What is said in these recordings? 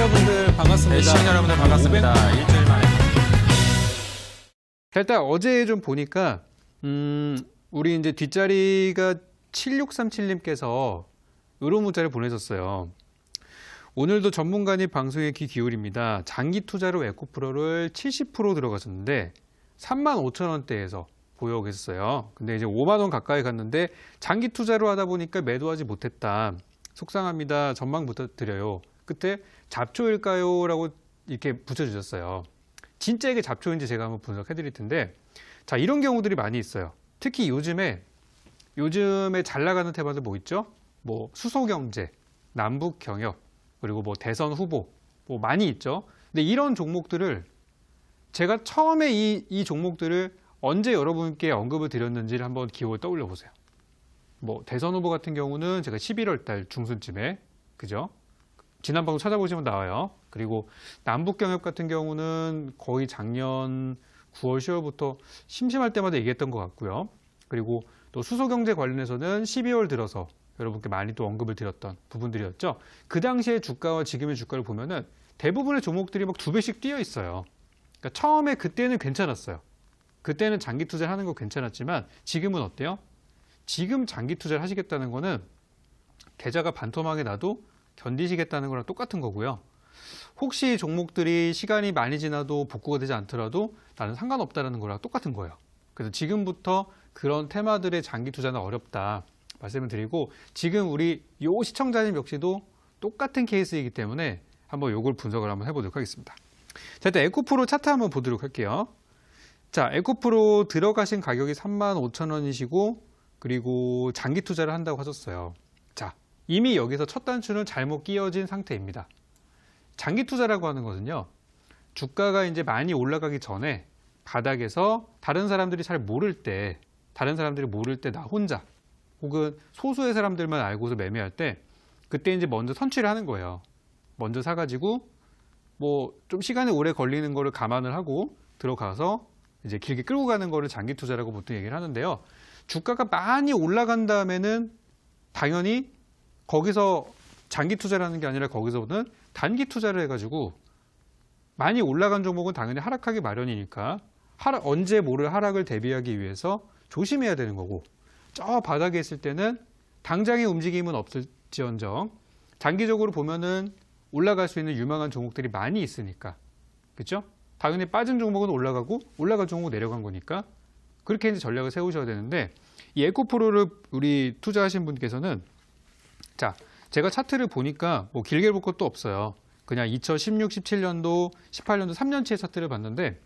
여러분들 반갑습니다. 시청자 여러분들 반갑습니다. 일주일 만에. 자, 일단 어제 좀 보니까 우리 이제 뒷자리가 7637님께서 의료문자를 보내셨어요. 오늘도 전문가님 방송에 귀 기울입니다. 장기 투자로 에코프로를 70% 들어가셨는데 35,000원대에서 보유하고 계셨어요. 근데 이제 5만 원 가까이 갔는데 장기 투자로 하다 보니까 매도하지 못했다. 속상합니다. 전망 부탁드려요. 끝에 잡초일까요? 라고 이렇게 붙여주셨어요. 진짜 이게 잡초인지 제가 한번 분석해 드릴 텐데, 자, 이런 경우들이 많이 있어요. 특히 요즘에 잘 나가는 테마들 뭐 있죠? 뭐 수소경제, 남북경협, 그리고 뭐 대선 후보, 뭐 많이 있죠. 근데 이런 종목들을 제가 처음에 이 종목들을 언제 여러분께 언급을 드렸는지를 한번 기억을 떠올려 보세요. 뭐 대선 후보 같은 경우는 제가 11월 달 중순쯤에, 그죠? 지난 방송 찾아보시면 나와요. 그리고 남북경협 같은 경우는 거의 작년 9월, 10월부터 심심할 때마다 얘기했던 것 같고요. 그리고 또 수소경제 관련해서는 12월 들어서 여러분께 많이 또 언급을 드렸던 부분들이었죠. 그 당시의 주가와 지금의 주가를 보면은 대부분의 종목들이 막 2배씩 뛰어 있어요. 그러니까 처음에 그때는 괜찮았어요. 그때는 장기 투자를 하는 거 괜찮았지만 지금은 어때요? 지금 장기 투자를 하시겠다는 거는 계좌가 반토막에 나도 견디시겠다는 거랑 똑같은 거고요. 혹시 종목들이 시간이 많이 지나도 복구가 되지 않더라도 나는 상관없다는 거랑 똑같은 거예요. 그래서 지금부터 그런 테마들의 장기 투자는 어렵다 말씀을 드리고, 지금 우리 요 시청자님 역시도 똑같은 케이스이기 때문에 한번 요걸 분석을 한번 해보도록 하겠습니다. 자, 일단 에코프로 차트 한번 보도록 할게요. 자, 에코프로 들어가신 가격이 35,000원이시고 그리고 장기 투자를 한다고 하셨어요. 자, 이미 여기서 첫 단추는 잘못 끼워진 상태입니다. 장기 투자라고 하는 것은요, 주가가 이제 많이 올라가기 전에 바닥에서 다른 사람들이 모를 때 나 혼자 혹은 소수의 사람들만 알고서 매매할 때 그때 이제 먼저 선취를 하는 거예요. 먼저 사가지고 뭐 좀 시간이 오래 걸리는 거를 감안을 하고 들어가서 이제 길게 끌고 가는 거를 장기 투자라고 보통 얘기를 하는데요. 주가가 많이 올라간 다음에는 당연히 거기서 장기 투자라는 게 아니라 거기서는 단기 투자를 해가지고 많이 올라간 종목은 당연히 하락하기 마련이니까 언제 모를 하락을 대비하기 위해서 조심해야 되는 거고, 저 바닥에 있을 때는 당장의 움직임은 없을지언정 장기적으로 보면은 올라갈 수 있는 유망한 종목들이 많이 있으니까, 그렇죠? 당연히 빠진 종목은 올라가고 올라갈 종목은 내려간 거니까 그렇게 이제 전략을 세우셔야 되는데, 이 에코프로를 우리 투자하신 분께서는, 자, 제가 차트를 보니까 뭐 길게 볼 것도 없어요. 그냥 2016, 17년도, 18년도 3년치의 차트를 봤는데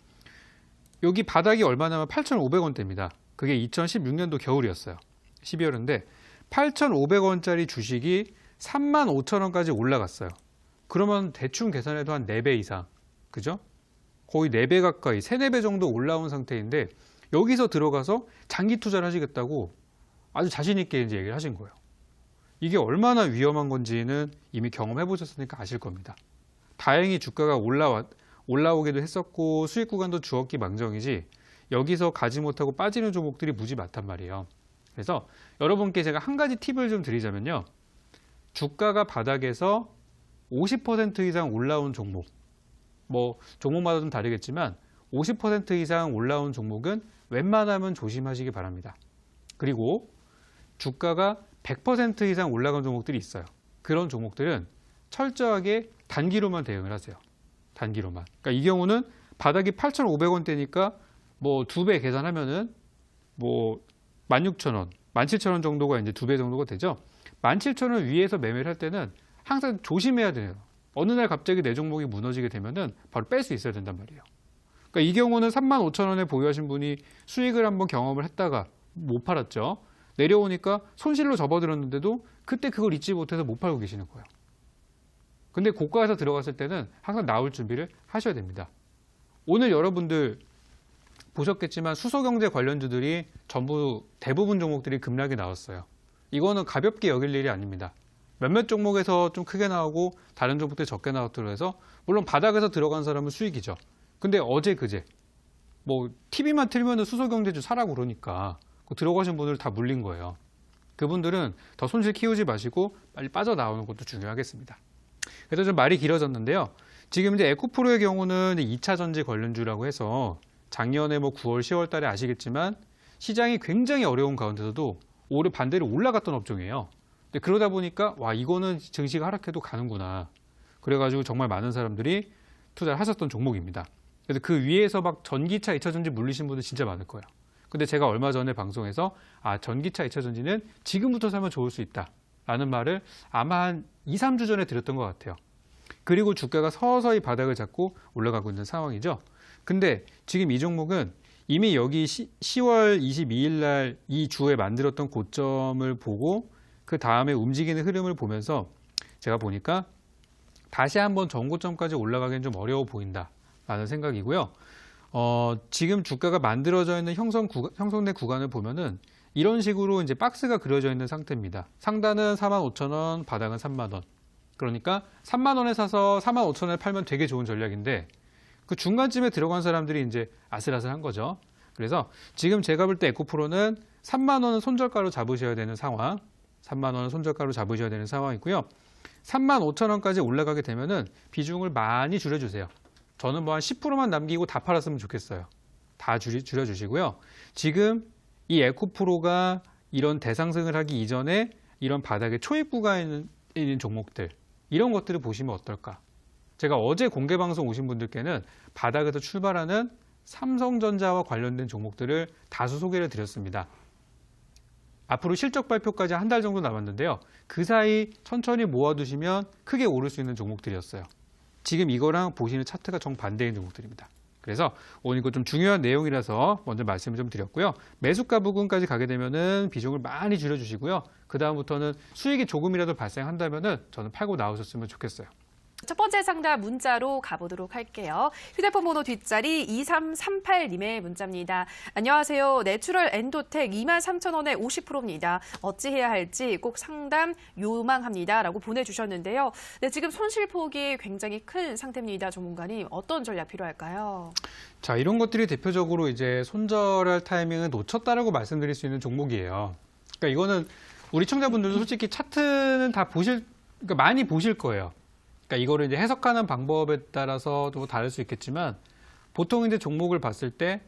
여기 바닥이 얼마냐면 8,500원대입니다. 그게 2016년도 겨울이었어요. 12월인데 8,500원짜리 주식이 35,000원까지 올라갔어요. 그러면 대충 계산해도 한 4배 이상, 그죠? 거의 4배 가까이, 3, 4배 정도 올라온 상태인데 여기서 들어가서 장기 투자를 하시겠다고 아주 자신 있게 이제 얘기를 하신 거예요. 이게 얼마나 위험한 건지는 이미 경험해 보셨으니까 아실 겁니다. 다행히 주가가 올라오기도 했었고 수익 구간도 주었기 망정이지 여기서 가지 못하고 빠지는 종목들이 무지 많단 말이에요. 그래서 여러분께 제가 한 가지 팁을 좀 드리자면요. 주가가 바닥에서 50% 이상 올라온 종목, 뭐 종목마다 좀 다르겠지만 50% 이상 올라온 종목은 웬만하면 조심하시기 바랍니다. 그리고 주가가 100% 이상 올라간 종목들이 있어요. 그런 종목들은 철저하게 단기로만 대응을 하세요. 단기로만. 그러니까 이 경우는 바닥이 8,500원대니까 뭐 2배 계산하면은 뭐 16,000원, 17,000원 정도가 이제 2배 정도가 되죠. 17,000원 위에서 매매를 할 때는 항상 조심해야 돼요. 어느 날 갑자기 내 종목이 무너지게 되면은 바로 뺄 수 있어야 된단 말이에요. 그러니까 이 경우는 35,000원에 보유하신 분이 수익을 한번 경험을 했다가 못 팔았죠. 내려오니까 손실로 접어들었는데도 그때 그걸 잊지 못해서 못 팔고 계시는 거예요. 근데 고가에서 들어갔을 때는 항상 나올 준비를 하셔야 됩니다. 오늘 여러분들 보셨겠지만 수소경제 관련주들이 대부분 종목들이 급락이 나왔어요. 이거는 가볍게 여길 일이 아닙니다. 몇몇 종목에서 좀 크게 나오고 다른 종목들이 적게 나왔다고 해서 물론 바닥에서 들어간 사람은 수익이죠. 근데 어제 그제 뭐 TV만 틀면 수소경제주 사라고 그러니까 들어가신 분들 다 물린 거예요. 그분들은 더 손실 키우지 마시고 빨리 빠져나오는 것도 중요하겠습니다. 그래서 좀 말이 길어졌는데요. 지금 이제 에코프로의 경우는 2차 전지 관련주라고 해서 작년에 뭐 9월, 10월 달에 아시겠지만 시장이 굉장히 어려운 가운데서도 올해 반대로 올라갔던 업종이에요. 근데 그러다 보니까 와, 이거는 증시가 하락해도 가는구나. 그래가지고 정말 많은 사람들이 투자를 하셨던 종목입니다. 그래서 그 위에서 막 전기차, 2차 전지 물리신 분들 진짜 많을 거예요. 근데 제가 얼마 전에 방송에서 전기차, 2차 전지는 지금부터 사면 좋을 수 있다 라는 말을 아마 한 2, 3주 전에 드렸던 것 같아요. 그리고 주가가 서서히 바닥을 잡고 올라가고 있는 상황이죠. 근데 지금 이 종목은 이미 여기 10월 22일 날 이 주에 만들었던 고점을 보고 그 다음에 움직이는 흐름을 보면서 제가 보니까 다시 한번 전고점까지 올라가기는 좀 어려워 보인다라는 생각이고요. 지금 주가가 만들어져 있는 형성된 구간을 보면은 이런 식으로 이제 박스가 그려져 있는 상태입니다. 상단은 45,000원, 바닥은 3만 원. 그러니까 3만 원에 사서 4만 5천 원에 팔면 되게 좋은 전략인데 그 중간쯤에 들어간 사람들이 이제 아슬아슬한 거죠. 그래서 지금 제가 볼 때 에코프로는 3만 원은 손절가로 잡으셔야 되는 상황, 3만 원은 손절가로 잡으셔야 되는 상황이고요. 3만 5천 원까지 올라가게 되면은 비중을 많이 줄여주세요. 저는 뭐 한 10%만 남기고 다 팔았으면 좋겠어요. 다 줄여주시고요. 지금 이 에코프로가 이런 대상승을 하기 이전에 이런 바닥의 초입 구간에 있는 종목들, 이런 것들을 보시면 어떨까? 제가 어제 공개 방송 오신 분들께는 바닥에서 출발하는 삼성전자와 관련된 종목들을 다수 소개를 드렸습니다. 앞으로 실적 발표까지 한 달 정도 남았는데요. 그 사이 천천히 모아두시면 크게 오를 수 있는 종목들이었어요. 지금 이거랑 보시는 차트가 정반대인 종목들입니다. 그래서 오늘 이거 좀 중요한 내용이라서 먼저 말씀을 좀 드렸고요. 매수가 부근까지 가게 되면은 비중을 많이 줄여주시고요. 그 다음부터는 수익이 조금이라도 발생한다면은 저는 팔고 나오셨으면 좋겠어요. 첫 번째 상담 문자로 가보도록 할게요. 휴대폰 번호 뒷자리 2338님의 문자입니다. 안녕하세요. 내추럴 엔도텍 23,000원에 50%입니다. 어찌해야 할지 꼭 상담 요망합니다. 라고 보내주셨는데요. 네, 지금 손실폭이 굉장히 큰 상태입니다. 전문가님, 어떤 전략 필요할까요? 자, 이런 것들이 대표적으로 이제 손절할 타이밍을 놓쳤다라고 말씀드릴 수 있는 종목이에요. 그러니까 이거는 우리 청자분들도 솔직히 차트는 다 그러니까 많이 보실 거예요. 그러니까 이거를 이제 해석하는 방법에 따라서 또 다를 수 있겠지만 보통 이제 종목을 봤을 때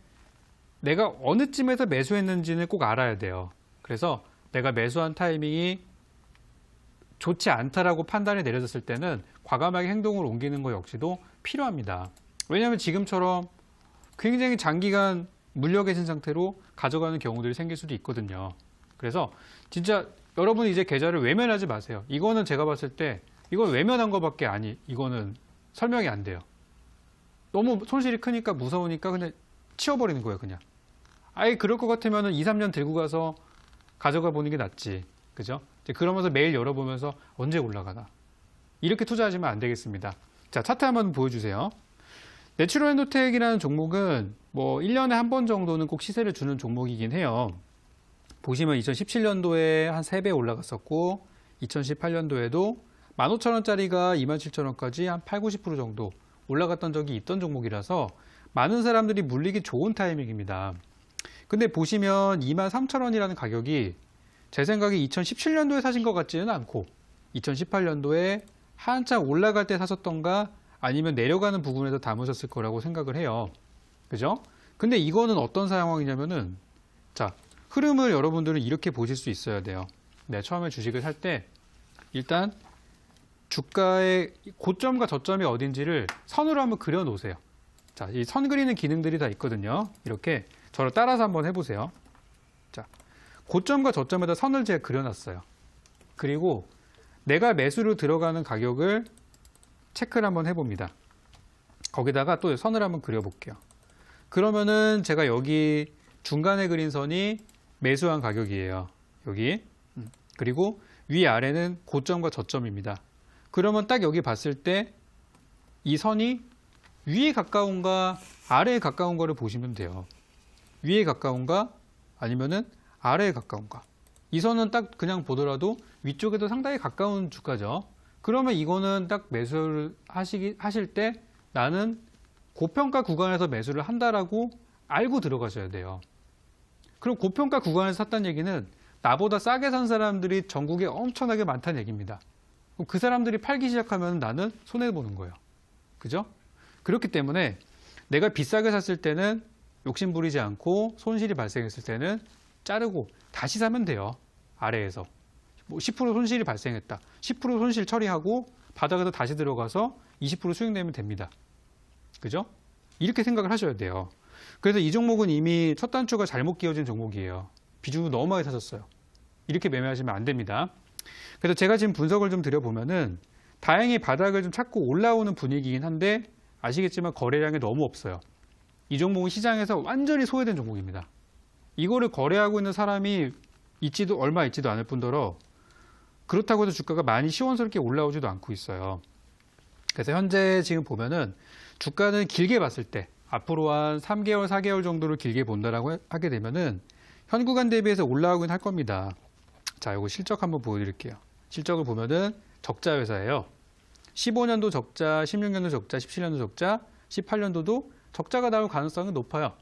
내가 어느 쯤에서 매수했는지는 꼭 알아야 돼요. 그래서 내가 매수한 타이밍이 좋지 않다라고 판단이 내려졌을 때는 과감하게 행동을 옮기는 것 역시도 필요합니다. 왜냐하면 지금처럼 굉장히 장기간 물려 계신 상태로 가져가는 경우들이 생길 수도 있거든요. 그래서 진짜 여러분이 이제 계좌를 외면하지 마세요. 이거는 제가 봤을 때 이건 외면한 것밖에 이거는 설명이 안 돼요. 너무 손실이 크니까 무서우니까 그냥 치워버리는 거예요, 그냥. 아예 그럴 것 같으면 2, 3년 들고 가서 가져가 보는 게 낫지. 그죠? 그러면서 매일 열어보면서 언제 올라가나. 이렇게 투자하시면 안 되겠습니다. 자, 차트 한번 보여주세요. 내추럴 엔도텍이라는 종목은 뭐 1년에 한 번 정도는 꼭 시세를 주는 종목이긴 해요. 보시면 2017년도에 한 3배 올라갔었고 2018년도에도 15,000원짜리가 27,000원까지 한 8, 90% 정도 올라갔던 적이 있던 종목이라서 많은 사람들이 물리기 좋은 타이밍입니다. 근데 보시면 23,000원이라는 가격이 제 생각에 2017년도에 사신 것 같지는 않고 2018년도에 한참 올라갈 때 사셨던가 아니면 내려가는 부분에서 담으셨을 거라고 생각을 해요. 그죠? 근데 이거는 어떤 상황이냐면은 자, 흐름을 여러분들은 이렇게 보실 수 있어야 돼요. 네, 처음에 주식을 살 때 일단 주가의 고점과 저점이 어딘지를 선으로 한번 그려 놓으세요. 자, 이 선 그리는 기능들이 다 있거든요. 이렇게 저를 따라서 한번 해보세요. 자, 고점과 저점에다 선을 제가 그려놨어요. 그리고 내가 매수로 들어가는 가격을 체크를 한번 해봅니다. 거기다가 또 선을 한번 그려볼게요. 그러면은 제가 여기 중간에 그린 선이 매수한 가격이에요. 여기. 그리고 위아래는 고점과 저점입니다. 그러면 딱 여기 봤을 때 이 선이 위에 가까운가 아래에 가까운 거를 보시면 돼요. 위에 가까운가 아니면은 아래에 가까운가. 이 선은 딱 그냥 보더라도 위쪽에도 상당히 가까운 주가죠. 그러면 이거는 딱 매수를 하실 때 나는 고평가 구간에서 매수를 한다라고 알고 들어가셔야 돼요. 그럼 고평가 구간에서 샀다는 얘기는 나보다 싸게 산 사람들이 전국에 엄청나게 많다는 얘기입니다. 그럼 그 사람들이 팔기 시작하면 나는 손해보는 거예요. 그죠? 그렇기 때문에 내가 비싸게 샀을 때는 욕심 부리지 않고 손실이 발생했을 때는 자르고 다시 사면 돼요. 아래에서. 뭐 10% 손실이 발생했다. 10% 손실 처리하고 바닥에서 다시 들어가서 20% 수익 내면 됩니다. 그죠? 이렇게 생각을 하셔야 돼요. 그래서 이 종목은 이미 첫 단추가 잘못 끼워진 종목이에요. 비중을 너무 많이 사셨어요. 이렇게 매매하시면 안 됩니다. 그래서 제가 지금 분석을 좀 드려보면은 다행히 바닥을 좀 찾고 올라오는 분위기긴 한데 아시겠지만 거래량이 너무 없어요. 이 종목은 시장에서 완전히 소외된 종목입니다. 이거를 거래하고 있는 사람이 얼마 있지도 않을 뿐더러 그렇다고 해서 주가가 많이 시원스럽게 올라오지도 않고 있어요. 그래서 현재 지금 보면은 주가는 길게 봤을 때 앞으로 한 3개월, 4개월 정도를 길게 본다라고 하게 되면은 현 구간 대비해서 올라오긴 할 겁니다. 자, 이거 실적 한번 보여드릴게요. 실적을 보면은 적자 회사예요. 15년도 적자, 16년도 적자, 17년도 적자, 18년도도 적자가 나올 가능성은 높아요.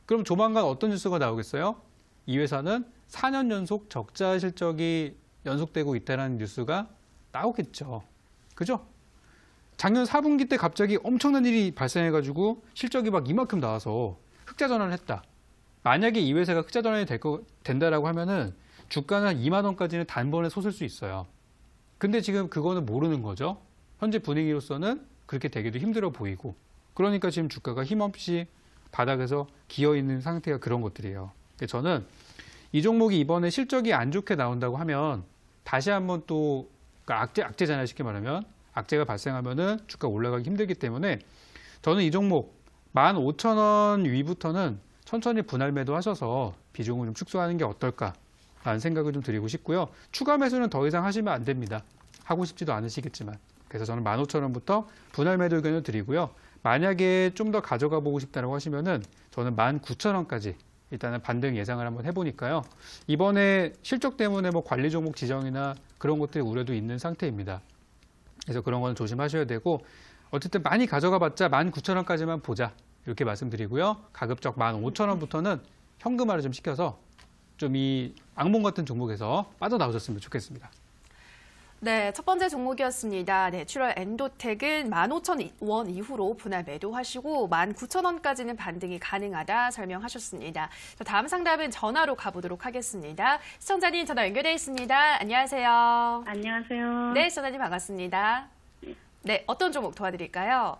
그럼 조만간 어떤 뉴스가 나오겠어요? 이 회사는 4년 연속 적자 실적이 연속되고 있다는 뉴스가 나오겠죠. 그죠? 작년 4분기 때 갑자기 엄청난 일이 발생해가지고 실적이 막 이만큼 나와서 흑자 전환을 했다. 만약에 이 회사가 흑자 전환이 된다라고 하면은 주가는 한 2만 원까지는 단번에 솟을 수 있어요. 근데 지금 그거는 모르는 거죠. 현재 분위기로서는 그렇게 되기도 힘들어 보이고. 그러니까 지금 주가가 힘없이 바닥에서 기어 있는 상태가 그런 것들이에요. 저는 이 종목이 이번에 실적이 안 좋게 나온다고 하면 다시 한번 또 그러니까 악재잖아요. 쉽게 말하면 악재가 발생하면은 주가 올라가기 힘들기 때문에 저는 이 종목 15,000원 위부터는 천천히 분할 매도하셔서 비중을 좀 축소하는 게 어떨까라는 생각을 좀 드리고 싶고요. 추가 매수는 더 이상 하시면 안 됩니다. 하고 싶지도 않으시겠지만. 그래서 저는 15,000원부터 분할 매도 의견을 드리고요. 만약에 좀 더 가져가 보고 싶다고 하시면은 저는 19,000원까지 일단은 반등 예상을 한번 해보니까요. 이번에 실적 때문에 뭐 관리 종목 지정이나 그런 것들이 우려도 있는 상태입니다. 그래서 그런 건 조심하셔야 되고 어쨌든 많이 가져가 봤자 19,000원까지만 보자. 이렇게 말씀드리고요. 가급적 15,000원부터는 현금화를 좀 시켜서 좀 이 악몽 같은 종목에서 빠져나오셨으면 좋겠습니다. 네, 첫 번째 종목이었습니다. 내추럴 엔도텍은 15,000원 이후로 분할 매도하시고 19,000원까지는 반등이 가능하다 설명하셨습니다. 다음 상담은 전화로 가보도록 하겠습니다. 시청자님 전화 연결돼 있습니다. 안녕하세요. 안녕하세요. 네, 시청자님 반갑습니다. 네, 어떤 종목 도와드릴까요?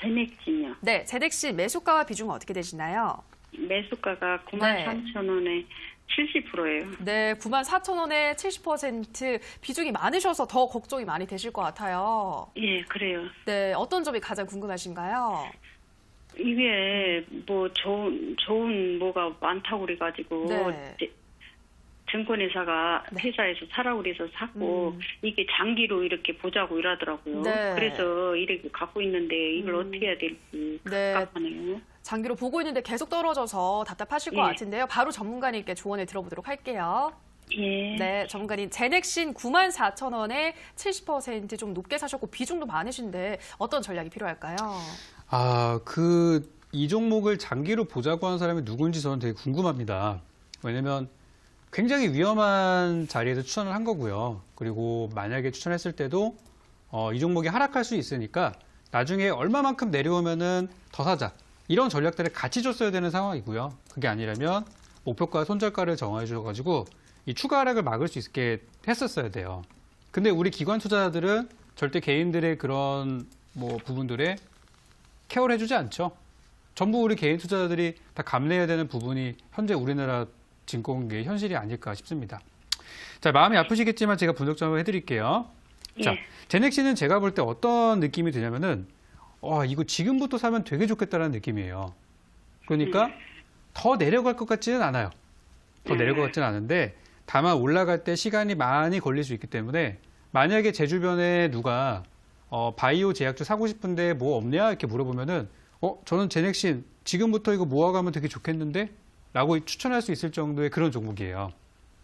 제넥진요. 네, 제넥신 매수가와 비중은 어떻게 되시나요? 매수가가 네. 93,000원에 70%예요. 네, 94,000원에 70% 비중이 많으셔서 더 걱정이 많이 되실 것 같아요. 예, 그래요. 네, 어떤 점이 가장 궁금하신가요? 이게 뭐 좋은 뭐가 많다고 그래가지고 네. 증권회사가 네. 회사에서 사라고 그래서 샀고 이게 장기로 이렇게 보자고 이러더라고요. 네. 그래서 이렇게 갖고 있는데 이걸 어떻게 해야 될지 네. 답답하네요. 장기로 보고 있는데 계속 떨어져서 답답하실 것 예. 같은데요. 바로 전문가님께 조언을 들어보도록 할게요. 예. 네, 전문가님 제넥신 94,000원에 70% 좀 높게 사셨고 비중도 많으신데 어떤 전략이 필요할까요? 이 종목을 장기로 보자고 하는 사람이 누군지 저는 되게 궁금합니다. 왜냐면 굉장히 위험한 자리에서 추천을 한 거고요. 그리고 만약에 추천했을 때도 이 종목이 하락할 수 있으니까 나중에 얼마만큼 내려오면은 더 사자. 이런 전략들을 같이 줬어야 되는 상황이고요. 그게 아니라면 목표가 손절가를 정해 주셔가지고 이 추가 하락을 막을 수 있게 했었어야 돼요. 근데 우리 기관 투자자들은 절대 개인들의 그런 뭐 부분들에 케어를 해주지 않죠. 전부 우리 개인 투자자들이 다 감내해야 되는 부분이 현재 우리나라 증권계의 현실이 아닐까 싶습니다. 자, 마음이 아프시겠지만 제가 분석 좀 해드릴게요. 예. 자, 제넥시는 제가 볼 때 어떤 느낌이 드냐면은 이거 지금부터 사면 되게 좋겠다라는 느낌이에요. 그러니까 더 내려갈 것 같지는 않아요. 더 내려갈 것 같지는 않은데 다만 올라갈 때 시간이 많이 걸릴 수 있기 때문에 만약에 제 주변에 누가 바이오 제약주 사고 싶은데 뭐 없냐 이렇게 물어보면은 저는 제넥신 지금부터 이거 모아가면 되게 좋겠는데 라고 추천할 수 있을 정도의 그런 종목이에요.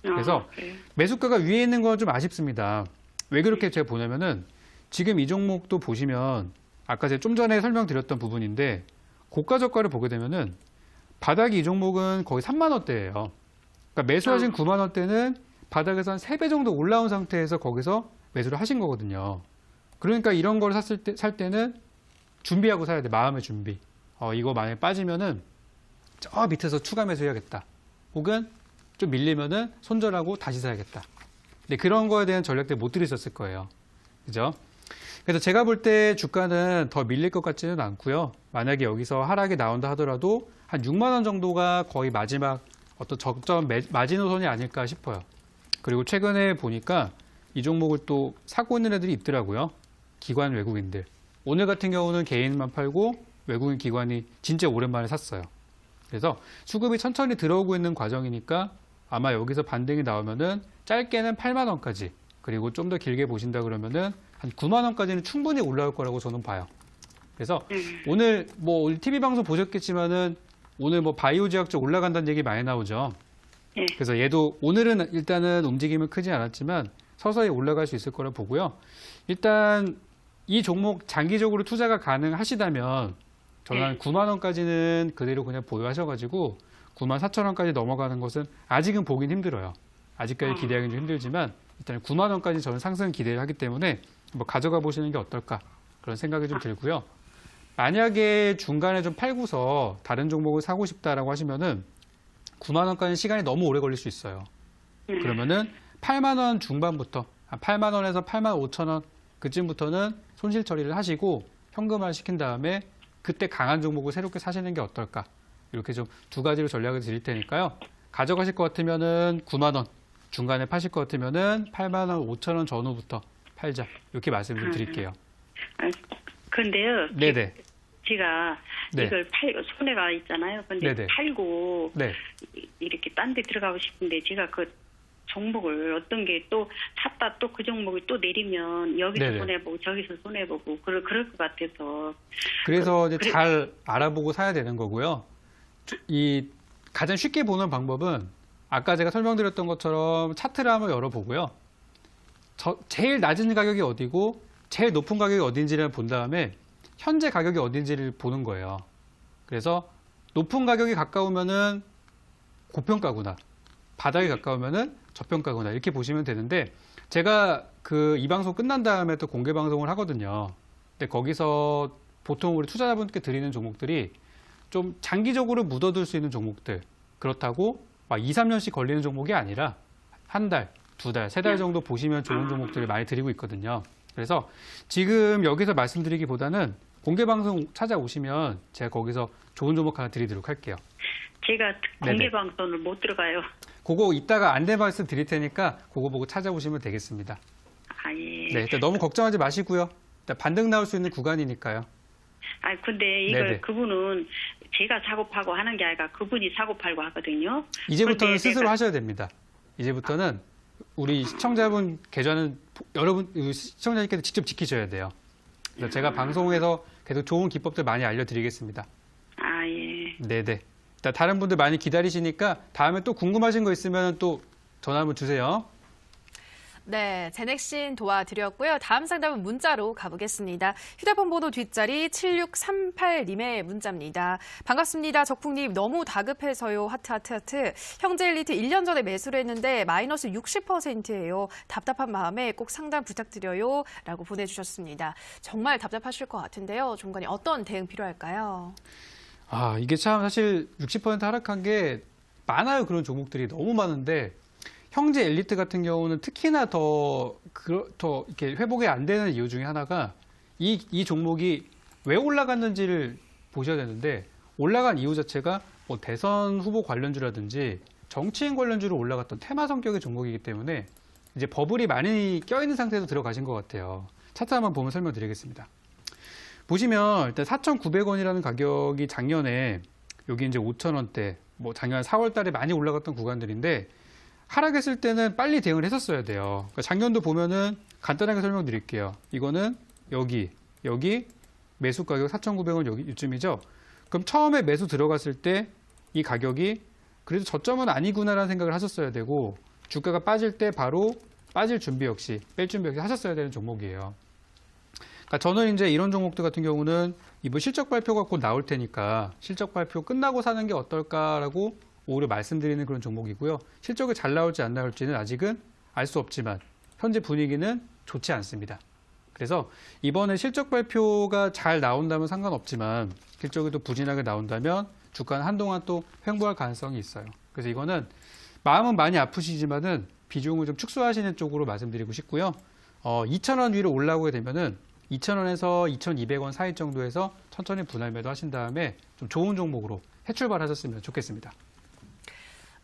그래서 그래요? 매수가가 위에 있는 건 좀 아쉽습니다. 왜 그렇게 제가 보냐면은 지금 이 종목도 보시면 아까 제가 좀 전에 설명드렸던 부분인데 고가 저가를 보게 되면은 바닥이 이 종목은 거의 3만 원대예요. 그러니까 매수하신 9만 원대는 바닥에서 한 3배 정도 올라온 상태에서 거기서 매수를 하신 거거든요. 그러니까 이런 걸 살 때는 준비하고 사야 돼. 마음의 준비. 이거 만약에 빠지면은 저 밑에서 추가 매수해야겠다. 혹은 좀 밀리면은 손절하고 다시 사야겠다. 근데 그런 거에 대한 전략들 못 들으셨을 거예요. 그죠? 그래서 제가 볼 때 주가는 더 밀릴 것 같지는 않고요. 만약에 여기서 하락이 나온다 하더라도 한 6만 원 정도가 거의 마지막 어떤 적정 마지노선이 아닐까 싶어요. 그리고 최근에 보니까 이 종목을 또 사고 있는 애들이 있더라고요. 기관 외국인들. 오늘 같은 경우는 개인만 팔고 외국인 기관이 진짜 오랜만에 샀어요. 그래서 수급이 천천히 들어오고 있는 과정이니까 아마 여기서 반등이 나오면은 짧게는 8만 원까지, 그리고 좀 더 길게 보신다 그러면은 한 9만 원까지는 충분히 올라올 거라고 저는 봐요. 그래서 오늘 뭐 TV 방송 보셨겠지만은 오늘 뭐 바이오 제약적 올라간다는 얘기 많이 나오죠. 네. 그래서 얘도 오늘은 일단은 움직임은 크지 않았지만 서서히 올라갈 수 있을 거라 보고요. 일단 이 종목 장기적으로 투자가 가능하시다면 저는 한 9만 원까지는 그대로 그냥 보유하셔가지고 9만 4천 원까지 넘어가는 것은 아직은 보긴 힘들어요. 아직까지 기대하기는 좀 힘들지만 일단 9만 원까지 저는 상승 기대를 하기 때문에 뭐 가져가 보시는 게 어떨까 그런 생각이 좀 들고요. 만약에 중간에 좀 팔고서 다른 종목을 사고 싶다라고 하시면은 9만 원까지 시간이 너무 오래 걸릴 수 있어요. 그러면은 8만 원 중반부터 8만 원에서 8만 5천 원 그쯤부터는 손실 처리를 하시고 현금화 시킨 다음에 그때 강한 종목을 새롭게 사시는 게 어떨까? 이렇게 좀 두 가지로 전략을 드릴 테니까요. 가져가실 것 같으면은 9만 원, 중간에 파실 것 같으면은 8만 원 5천 원 전후부터 팔자. 이렇게 말씀을 좀 드릴게요. 근데요. 네네. 제가 네. 이걸 손해가 있잖아요. 근데 네네. 팔고 네. 이렇게 딴 데 들어가고 싶은데 제가 그 종목을 어떤 게 또 샀다 또 그 종목이 또 내리면 여기서 네네. 손해보고 저기서 손해보고 그럴 것 같아서. 그래서 이제 잘 알아보고 사야 되는 거고요. 이 가장 쉽게 보는 방법은 아까 제가 설명드렸던 것처럼 차트를 한번 열어보고요. 제일 낮은 가격이 어디고 제일 높은 가격이 어딘지를 본 다음에 현재 가격이 어딘지를 보는 거예요. 그래서 높은 가격이 가까우면은 고평가구나, 바닥에 가까우면은 저평가구나 이렇게 보시면 되는데 제가 이 방송 끝난 다음에 또 공개 방송을 하거든요. 근데 거기서 보통 우리 투자자분께 드리는 종목들이 좀 장기적으로 묻어둘 수 있는 종목들, 그렇다고 막 2, 3년씩 걸리는 종목이 아니라 한 달, 두 달, 세 달 정도 보시면 좋은 종목들을 많이 드리고 있거든요. 그래서 지금 여기서 말씀드리기보다는 공개 방송 찾아오시면 제가 거기서 좋은 종목 하나 드리도록 할게요. 제가 공개 네네. 방송을 못 들어가요. 그거 이따가 안내 말씀 드릴 테니까 그거 보고 찾아오시면 되겠습니다. 아, 예. 네, 일단 너무 걱정하지 마시고요. 일단 반등 나올 수 있는 구간이니까요. 아, 근데 이걸 네네. 그분은 제가 사고 팔고 하는 게 아니라 그분이 사고 팔고 하거든요. 이제부터는 근데 스스로 내가- 하셔야 됩니다. 이제부터는 우리 시청자분 계좌는 여러분 시청자님께서 직접 지키셔야 돼요. 그래서 제가 방송에서 계속 좋은 기법들 많이 알려드리겠습니다. 아, 예. 네네. 일단 다른 분들 많이 기다리시니까 다음에 또 궁금하신 거 있으면 또 전화 한번 주세요. 네, 제넥신 도와드렸고요. 다음 상담은 문자로 가보겠습니다. 휴대폰 번호 뒷자리 7638님의 문자입니다. 반갑습니다. 적풍님 너무 다급해서요. 하트. 형제 엘리트 1년 전에 매수를 했는데 마이너스 60%예요. 답답한 마음에 꼭 상담 부탁드려요. 라고 보내주셨습니다. 정말 답답하실 것 같은데요. 종관이 어떤 대응 필요할까요? 이게 참 사실 60% 하락한 게 많아요. 그런 종목들이 너무 많은데 형제 엘리트 같은 경우는 특히나 더 이렇게 회복이 안 되는 이유 중에 하나가 이 종목이 왜 올라갔는지를 보셔야 되는데 올라간 이유 자체가 뭐 대선 후보 관련주라든지 정치인 관련주로 올라갔던 테마 성격의 종목이기 때문에 이제 버블이 많이 껴있는 상태에서 들어가신 것 같아요. 차트 한번 보면 설명드리겠습니다. 보시면 일단 4,900원이라는 가격이 작년에 여기 이제 5,000원대, 뭐 작년 4월 달에 많이 올라갔던 구간들인데 하락했을 때는 빨리 대응을 했었어야 돼요. 그러니까 작년도 보면은 간단하게 설명드릴게요. 이거는 여기 매수 가격 4,900원 여기 이쯤이죠. 그럼 처음에 매수 들어갔을 때 이 가격이 그래도 저점은 아니구나라는 생각을 하셨어야 되고 주가가 빠질 때 바로 빠질 준비 역시 뺄 준비 역시 하셨어야 되는 종목이에요. 그러니까 저는 이제 이런 종목들 같은 경우는 이번 실적 발표가 곧 나올 테니까 실적 발표 끝나고 사는 게 어떨까라고 오히려 말씀드리는 그런 종목이고요. 실적이 잘 나올지 안 나올지는 아직은 알 수 없지만 현재 분위기는 좋지 않습니다. 그래서 이번에 실적 발표가 잘 나온다면 상관없지만 실적이 또 부진하게 나온다면 주가는 한동안 또 횡보할 가능성이 있어요. 그래서 이거는 마음은 많이 아프시지만은 비중을 좀 축소하시는 쪽으로 말씀드리고 싶고요. 2,000원 위로 올라오게 되면은 2,000원에서 2,200원 사이 정도에서 천천히 분할 매도하신 다음에 좀 좋은 종목으로 해출발하셨으면 좋겠습니다.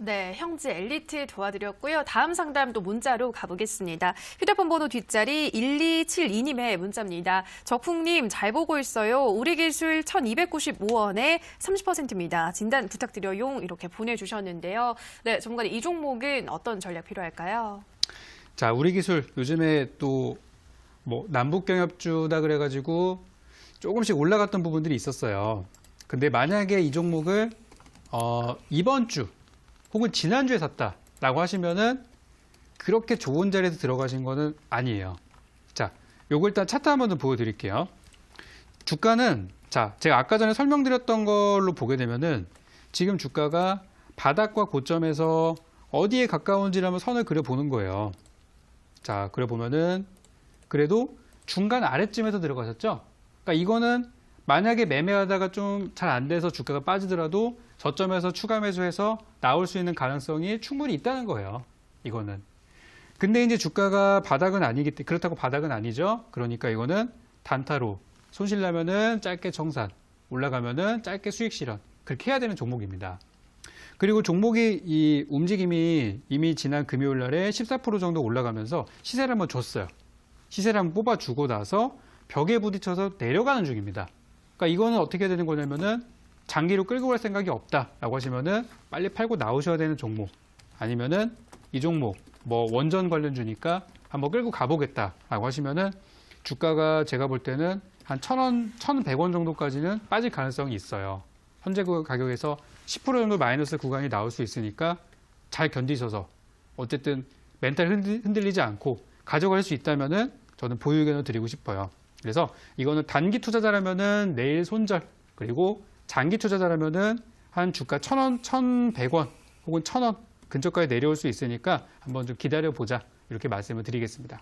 네, 형제 엘리트 도와드렸고요. 다음 상담도 문자로 가보겠습니다. 휴대폰 번호 뒷자리 1272님의 문자입니다. 적풍님 잘 보고 있어요. 우리 기술 1295원에 30%입니다. 진단 부탁드려요. 이렇게 보내주셨는데요. 네, 전문가님 이 종목은 어떤 전략 필요할까요? 자, 우리 기술 요즘에 또 뭐 남북경협주다 그래가지고 조금씩 올라갔던 부분들이 있었어요. 근데 만약에 이 종목을 이번 주 혹은 지난주에 샀다라고 하시면은 그렇게 좋은 자리에서 들어가신 거는 아니에요. 자, 요거 일단 차트 한번 좀 보여드릴게요. 주가는 자, 제가 아까 전에 설명드렸던 걸로 보게 되면은 지금 주가가 바닥과 고점에서 어디에 가까운지 한번 선을 그려보는 거예요. 자, 그려보면은 그래도 중간 아래쯤에서 들어가셨죠? 그러니까 이거는 만약에 매매하다가 좀 잘 안 돼서 주가가 빠지더라도 저점에서 추가 매수해서 나올 수 있는 가능성이 충분히 있다는 거예요. 이거는. 근데 이제 주가가 바닥은 아니기 때문에 그렇다고 바닥은 아니죠. 그러니까 이거는 단타로 손실 나면은 짧게 정산, 올라가면은 짧게 수익 실현 그렇게 해야 되는 종목입니다. 그리고 종목이 이 움직임이 이미 지난 금요일 날에 14% 정도 올라가면서 시세를 한번 줬어요. 시세를 한번 뽑아주고 나서 벽에 부딪혀서 내려가는 중입니다. 그러니까 이거는 어떻게 되는 거냐면은 장기로 끌고 갈 생각이 없다라고 하시면은 빨리 팔고 나오셔야 되는 종목 아니면은 이 종목 뭐 원전 관련주니까 한번 끌고 가보겠다라고 하시면은 주가가 제가 볼 때는 한 1,000원, 1,100원 정도까지는 빠질 가능성이 있어요. 현재 그 가격에서 10% 정도 마이너스 구간이 나올 수 있으니까 잘 견디셔서 어쨌든 멘탈 흔들리지 않고 가져갈 수 있다면은 저는 보유 의견을 드리고 싶어요. 그래서 이거는 단기 투자자라면은 내일 손절 그리고 장기 투자자라면은 한 주가 1,000원, 1,100원 혹은 1,000원 근처까지 내려올 수 있으니까 한번 좀 기다려 보자 이렇게 말씀을 드리겠습니다.